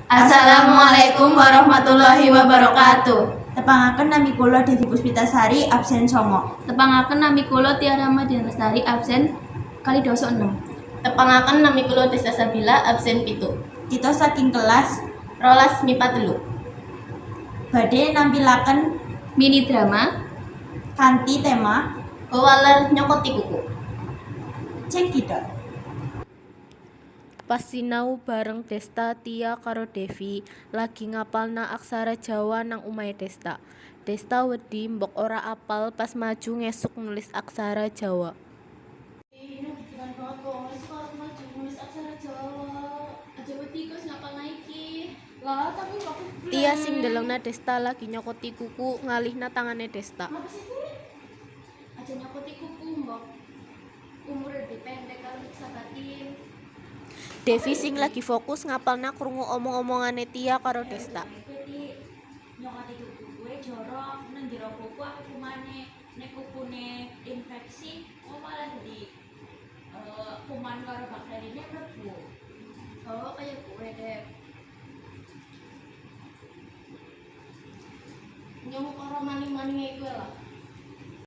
Assalamualaikum warahmatullahi wabarakatuh. Tepangaken nami kula Devi Puspitasari absen 9. Tepangaken nami kula Tiara Madian Lestari absen kali doso 6. Tepangaken nami kula Desta Sabila absen 7. Kita saking kelas Rolas MIPA 3. badhe nampilaken Mini drama kanthi tema Wewaler nyokoti kuku. Cek kita. Pas sinau bareng Desta, Tia karo Devi lagi ngapalna aksara Jawa nang omahe Desta. Desta wedi mbok ora apal pas maju ngesuk nulis aksara Jawa. Tia sing ndelengna Desta lagi nyokoti kuku ngalihna tangane Desta. aja nyokoti kuku mbok umur lebih pendek karo sabatin. Devi sing lagi fokus ngapalna krungu omong-omongane Tia karo Desta. Nyokoti kuku gue jorok nang jero kuku aku kumane nek kukune infeksi malah di kuman karo bakterinya mlebu. Oh kayak gue deh. Nyomok karo mani-mani gue lah.